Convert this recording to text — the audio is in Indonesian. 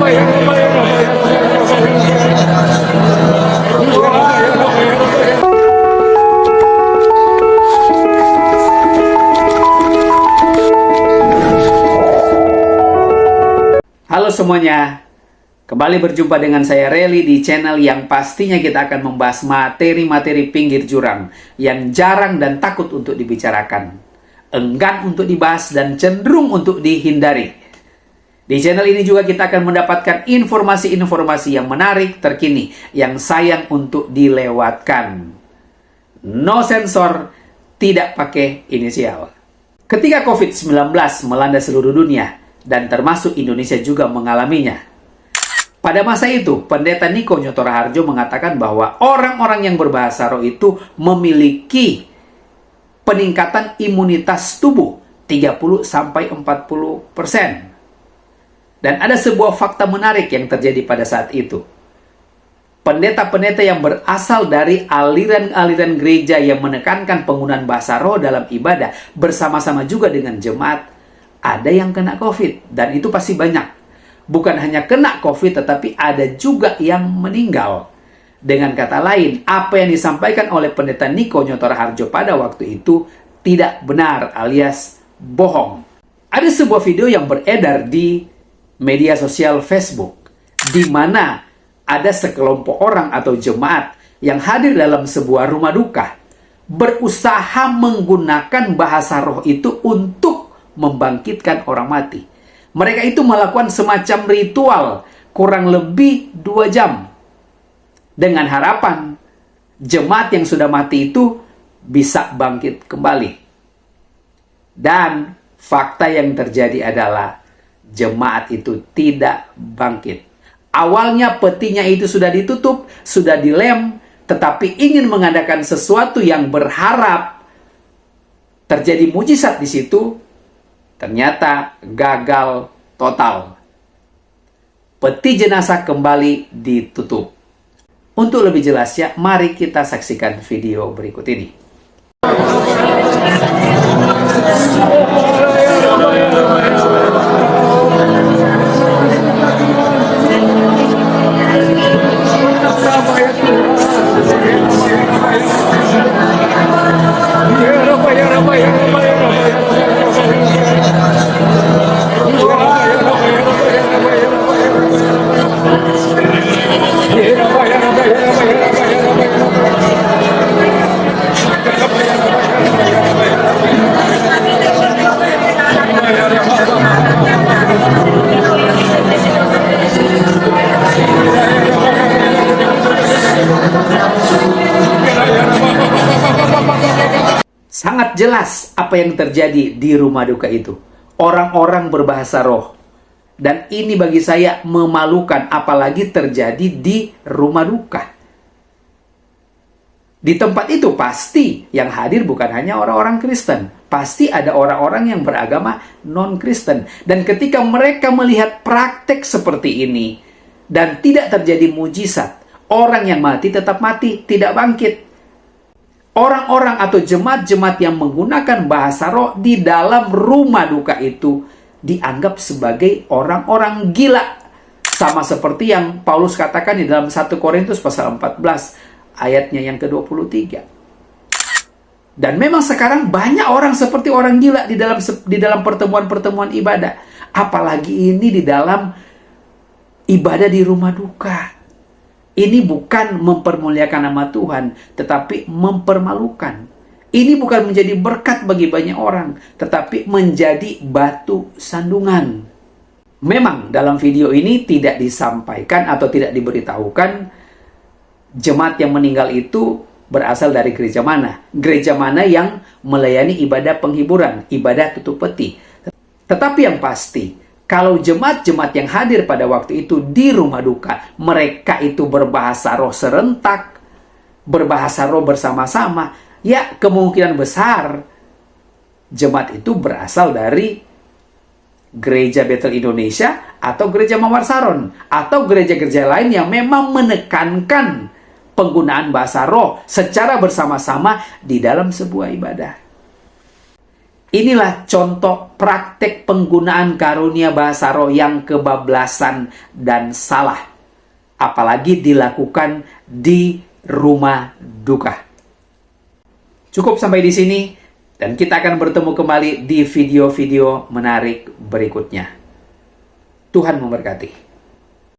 Halo semuanya, kembali berjumpa dengan saya Relly di channel yang pastinya kita akan membahas materi-materi pinggir jurang yang jarang dan takut untuk dibicarakan, enggan untuk dibahas dan cenderung untuk dihindari. Di channel ini juga kita akan mendapatkan informasi-informasi yang menarik, terkini, yang sayang untuk dilewatkan. No sensor, tidak pakai inisial. Ketika COVID-19 melanda seluruh dunia, dan termasuk Indonesia juga mengalaminya. Pada masa itu, Pendeta Niko Nyoto Raharjo mengatakan bahwa orang-orang yang berbahasa roh itu memiliki peningkatan imunitas tubuh 30-40%. Dan ada sebuah fakta menarik yang terjadi pada saat itu. Pendeta-pendeta yang berasal dari aliran-aliran gereja yang menekankan penggunaan bahasa roh dalam ibadah bersama-sama juga dengan jemaat, ada yang kena COVID, dan itu pasti banyak. Bukan hanya kena COVID, tetapi ada juga yang meninggal. Dengan kata lain, apa yang disampaikan oleh Pendeta Niko Nyoto Raharjo pada waktu itu tidak benar alias bohong. Ada sebuah video yang beredar di media sosial Facebook, di mana ada sekelompok orang atau jemaat yang hadir dalam sebuah rumah duka, berusaha menggunakan bahasa roh itu untuk membangkitkan orang mati. Mereka itu melakukan semacam ritual kurang lebih 2 jam dengan harapan jemaat yang sudah mati itu bisa bangkit kembali. Dan fakta yang terjadi adalah jemaat itu tidak bangkit. Awalnya petinya itu sudah ditutup, sudah dilem, tetapi ingin mengadakan sesuatu yang berharap terjadi mujizat di situ, ternyata gagal total. Peti jenazah kembali ditutup. Untuk lebih jelasnya, mari kita saksikan video berikut ini. Sangat jelas apa yang terjadi di rumah duka itu. Orang-orang berbahasa roh. Dan ini bagi saya memalukan, apalagi terjadi di rumah duka. Di tempat itu pasti yang hadir bukan hanya orang-orang Kristen. Pasti ada orang-orang yang beragama non-Kristen. Dan ketika mereka melihat praktek seperti ini, dan tidak terjadi mujizat, orang yang mati tetap mati, tidak bangkit. Orang-orang atau jemaat-jemaat yang menggunakan bahasa roh di dalam rumah duka itu dianggap sebagai orang-orang gila. Sama seperti yang Paulus katakan di dalam 1 Korintus pasal 14 ayatnya yang ke-23. Dan memang sekarang banyak orang seperti orang gila di dalam pertemuan-pertemuan ibadah. Apalagi ini di dalam ibadah di rumah duka. Ini bukan mempermuliakan nama Tuhan, tetapi mempermalukan. Ini bukan menjadi berkat bagi banyak orang, tetapi menjadi batu sandungan. Memang dalam video ini tidak disampaikan atau tidak diberitahukan jemaat yang meninggal itu berasal dari gereja mana. Gereja mana yang melayani ibadah penghiburan, ibadah tutup peti. Tetapi yang pasti, kalau jemaat-jemaat yang hadir pada waktu itu di rumah duka, mereka itu berbahasa roh serentak, berbahasa roh bersama-sama, ya kemungkinan besar jemaat itu berasal dari Gereja Betel Indonesia atau Gereja Mawar Saron atau gereja-gereja lain yang memang menekankan penggunaan bahasa roh secara bersama-sama di dalam sebuah ibadah. Inilah contoh praktek penggunaan karunia bahasa roh yang kebablasan dan salah, apalagi dilakukan di rumah duka. Cukup sampai di sini, dan kita akan bertemu kembali di video-video menarik berikutnya. Tuhan memberkati.